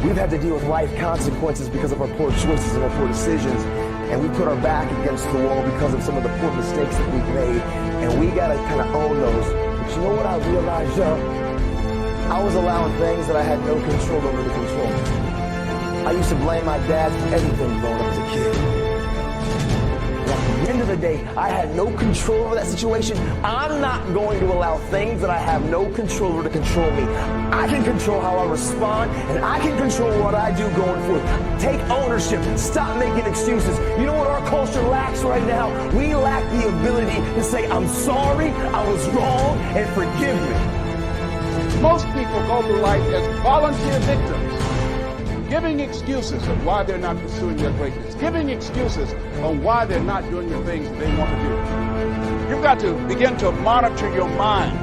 We've had to deal with life consequences because of our poor choices and our poor decisions. And we put our back against the wall because of some of the poor mistakes that we've made. And we got to kind of own those. But you know what I realized, yo? I was allowing things that I had no control over to control me. I used to blame my dad for everything growing up as a kid. At the end of the day, I had no control over that situation. I'm not going to allow things that I have no control over to control me. I can control how I respond, and I can control what I do going forward. Take ownership. Stop making excuses. You know what our culture lacks right now? We lack the ability to say, I'm sorry, I was wrong, and forgive me. Most people go through life as volunteer victims, giving excuses of why they're not pursuing their greatness, giving excuses on why they're not doing the things that they want to do. You've got to begin to monitor your mind,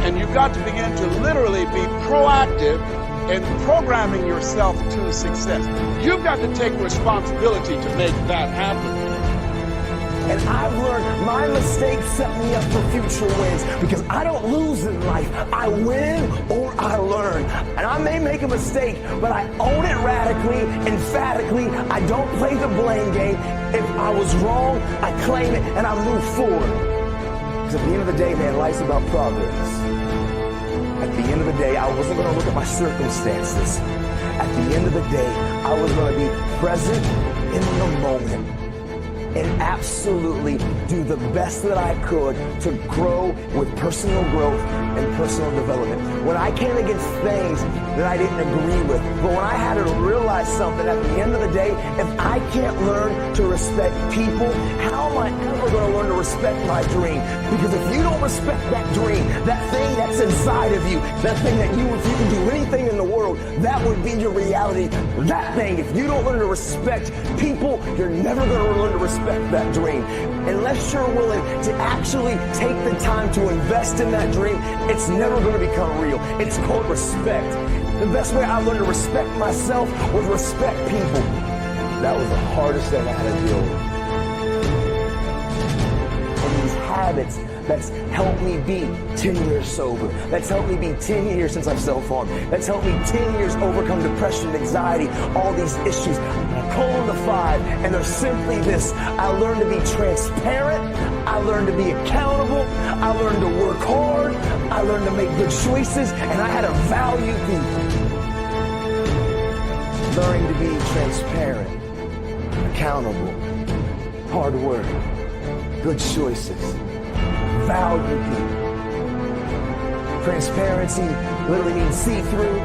and you've got to begin to literally be proactive in programming yourself to success. You've got to take responsibility to make that happen. And I've learned my mistakes set me up for future wins because I don't lose in life. I win or I learn. And I may make a mistake, but I own it radically, emphatically. I don't play the blame game. If I was wrong, I claim it and I move forward. Because at the end of the day, man, life's about progress. At the end of the day, I wasn't going to look at my circumstances. At the end of the day, I was going to be present in the moment and absolutely do the best that I could to grow with personal growth and personal development. When I came against things that I didn't agree with, but when I had to realize something at the end of the day, if I can't learn to respect people, how am I ever going to learn to respect my dream? Because if you don't respect that dream, that thing that's inside of you, that thing that if you can do anything in the world, that would be your reality. That thing, if you don't learn to respect people, you're never going to learn to respect that dream. Unless you're willing to actually take the time to invest in that dream, it's never going to become real. It's called respect. The best way I learned to respect myself was respect people. That was the hardest thing I had to deal with. And these habits that's helped me be 10 years sober. That's helped me be 10 years since I've self-harmed. That's helped me 10 years overcome depression, anxiety, all these issues. I call them the 5, and they're simply this. I learned to be transparent. I learned to be accountable. I learned to work hard. I learned to make good choices, and I had to value people. Learning to be transparent, accountable, hard work, good choices, value people. Transparency literally means see-through.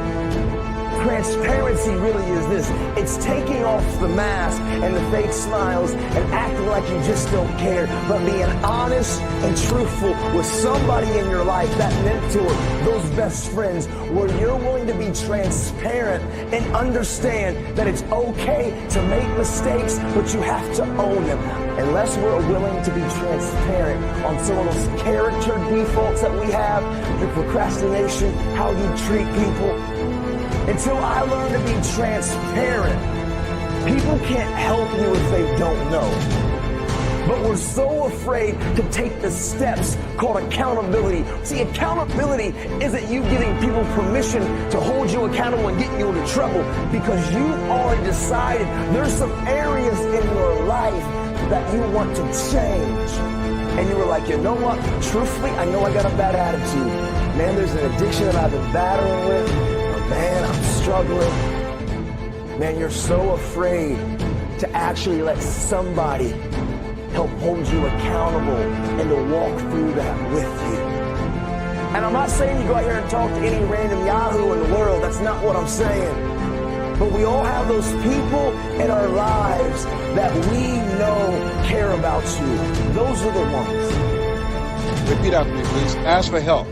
Transparency really is this. It's taking off the mask and the fake smiles and acting like you just don't care, but being honest and truthful with somebody in your life, that mentor, those best friends, where you're willing to be transparent and understand that it's okay to make mistakes, but you have to own them. Unless we're willing to be transparent on some of those character defaults that we have, your procrastination, how you treat people. Until I learn to be transparent, people can't help you if they don't know. But we're so afraid to take the steps called accountability. See, accountability isn't you giving people permission to hold you accountable and get you into trouble, because you've already decided there's some areas in your life that you want to change. And you were like, you know what? Truthfully, I know I got a bad attitude. Man, there's an addiction that I've been battling with. Man, I'm struggling. Man, you're so afraid to actually let somebody help hold you accountable and to walk through that with you. And I'm not saying you go out here and talk to any random Yahoo in the world. That's not what I'm saying. But we all have those people in our lives that we know care about you. Those are the ones. Repeat after me, please. Ask for help.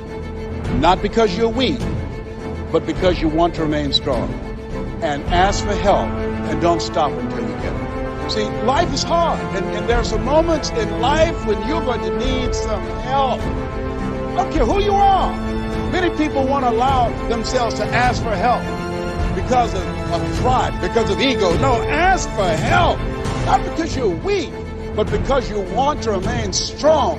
Not because you're weak, but because you want to remain strong. And ask for help, and don't stop until you get it. See, life is hard, and there are some moments in life when you're going to need some help. I don't care who you are. Many people want to allow themselves to ask for help because of pride, because of ego. No, ask for help, not because you're weak, but because you want to remain strong.